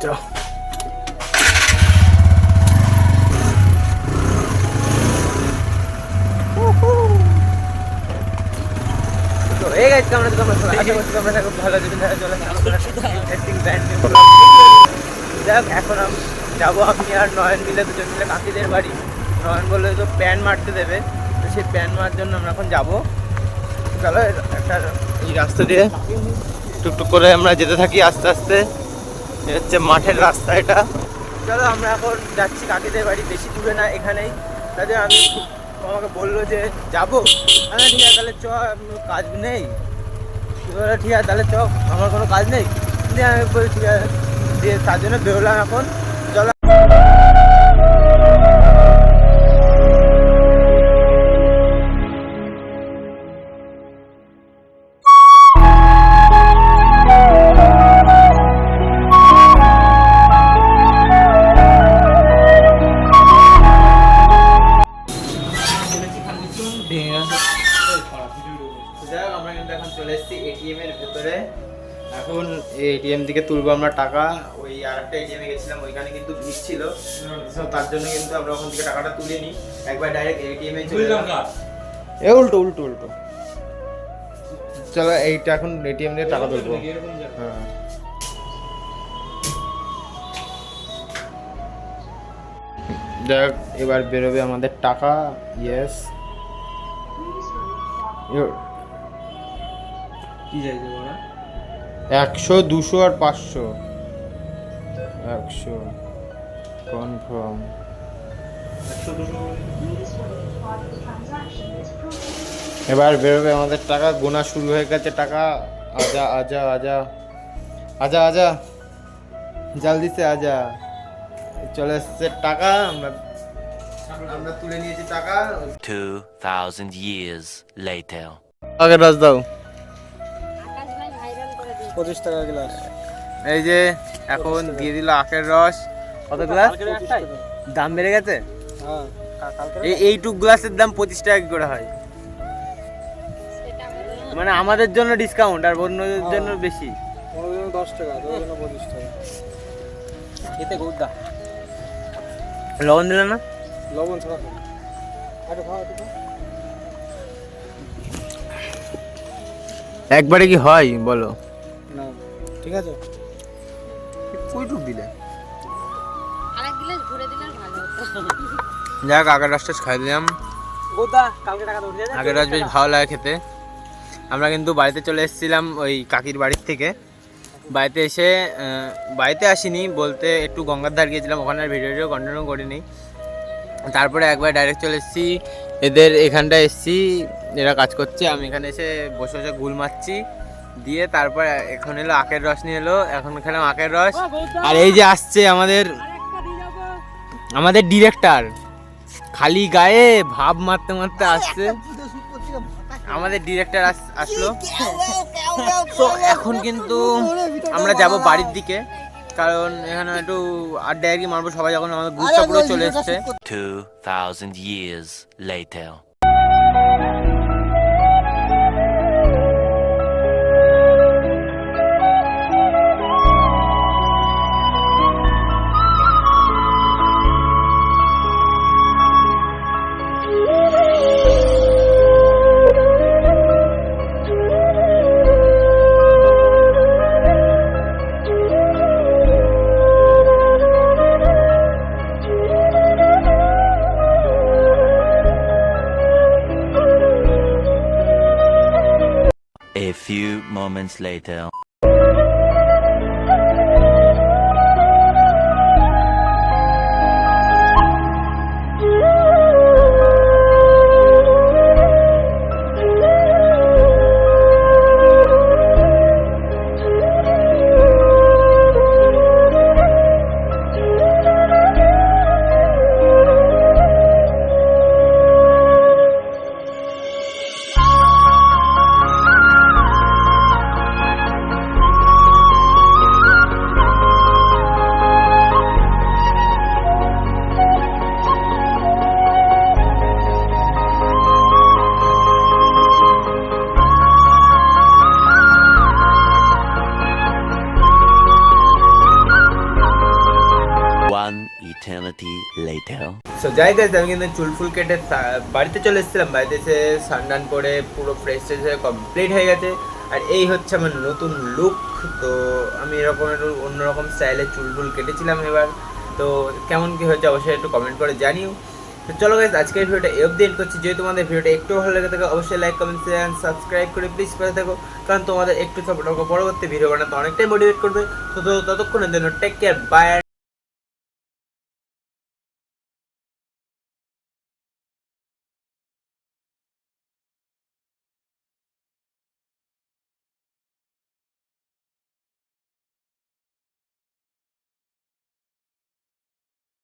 চলো। তো এই গাইস আমরা আশা করছি তোমরা খুব ভালো আছো। চলে যাক, এখন যাবো আমি আর নয়ন মিলে, দুজন মিলে কাকিদের বাড়ি। নয়ন বললে তো প্যান মারতে দেবে, তো সেই প্যান মারার জন্য আমরা এখন যাবো। চলো একটা এই রাস্তা দিয়ে টুকটুক করে আমরা যেতে থাকি আস্তে আস্তে। হচ্ছে মাঠের রাস্তা এটা। চলো আমরা এখন যাচ্ছি কাকিদের বাড়ি, বেশি দূরে না, এখানেই। তাদের আমি আমাকে বললো যে যাবো, আচ্ছা ঠিক আছে তাহলে চ, কাজ নেই। ঠিক আছে তাহলে চ, আমার কোনো কাজ নেই। দিয়ে আমি বলি ঠিক আছে, দিয়ে তার জন্য বেরোলাম এখন। চলো আমরা কিন্তু এখন চলে এসেছি এটিএম এর ভেতরে। এখন এটিএম থেকে তুলবো আমরা টাকা। ওই আরেকটা এটিএমে গেছিলাম, ওইখানে কিন্তু ভিড় ছিল, তার জন্য কিন্তু আমরা ওখান থেকে টাকাটা তুলে নিই, একবার ডাইরেক্ট এটিএমে চলে এলাম। উল্টো উল্টো উল্টো। চলো এইটা এখন এটিএম দিয়ে টাকা তুলবো। হ্যাঁ দেখ, এবার বেরোবে আমাদের টাকা। ইয়েস, কি চাইছে বলা? 100, 200 আর 500। 100 কনফার্ম। এবার বেরোবে আমাদের টাকা, গোনা শুরু হয়ে গেছে টাকা। আজা আজা আজা আজা আজা, জলদি সে আজা। চলে এসছে টাকা, আমরা তুলে নিয়েছি টাকা। 2000 years later. আগে রাজ দাও। 25 টাকা গ্লাস। এই যে এখন দিয়ে দিল আখের রস। কত গ্লাস? দাম বেড়ে গেছে। হ্যাঁ, এইটুক গ্লাসের দাম 25 টাকা করে হয়, মানে আমাদের জন্য ডিসকাউন্ট আর অন্যদের জন্য বেশি। 10 টাকা, 25 টাকা। খেতে গুড়দা। লবণ দিলে না? লবণ ছাড়া আরে খাও একটু। একবারে কি হয় বলো? না ঠিক আছে। কইটুক দিলে আরেক গ্লাস ভরে দিলে ভালো হতো। যাক, আগের রসটা খাই দিলাম। গুড়দা কালকে টাকা দৌড়ে যায়। আগের রস বেশ ভালো লাগে খেতে। আমরা কিন্তু বাড়িতে চলে এসেছিলাম ওই কাকির বাড়ির থেকে। বাড়িতে এসে বাড়িতে আসিনি বলতে, একটু গঙ্গার ধার গিয়েছিলাম, ওখানে আর ভিডিও কন্টিনিউ করিনি। তারপরে একবার ডাইরেক্ট চলে এসেছি এদের এখানটায় এসেছি, এরা কাজ করছে, আমি এখানে এসে বসে বসে গুল মারছি। দিয়ে তারপর এখন এলো আখের রস নিয়ে এলো, এখন খেলাম আখের রস। আর এই যে আসছে আমাদের ডিরেক্টর, খালি গায়ে ভাব মারতে মারতে আসছে। আমাদের ডিরেক্টর আসলো। তো এখন কিন্তু আমরা যাব বাড়ির দিকে, কারণ এখানে একটু আড্ডা আর কি মারবো সবাই, যখন আমাদের গ্রুপটা পুরো চলে এসছে। 2000 years later. A few moments later. eternity later. So যাই গাইজ, আমি কিন্তু চুল ফুল কেটে বাড়িতে চলে এসেছিলাম। বাড়িতে এসে স্নান করে পুরো ফ্রেশ ট্রেশ হয়ে কমপ্লিট হয়ে গেছে। আর এই হচ্ছে আমার নতুন লুক। তো আমি এরকম একটু অন্যরকম স্টাইলে চুল ফুল কেটেছিলাম এবার। তো কেমন কী হয়েছে অবশ্যই একটু কমেন্ট করে জানিও। তো চলো গাইজ, আজকের ভিডিওটা এই অবধি এন্ড করছি। যদি তোমাদের ভিডিওটা একটু ভালো লেগে থাকে অবশ্যই লাইক কমেন্ট শেয়ার সাবস্ক্রাইব করে প্লিজ পাশে থাকো, কারণ তোমাদের একটু সাপোর্ট আমাকে পরবর্তী ভিডিও বানাতে অনেকটাই মোটিভেট করবে। তো ততক্ষণের জন্য টেক কেয়ার, বাই।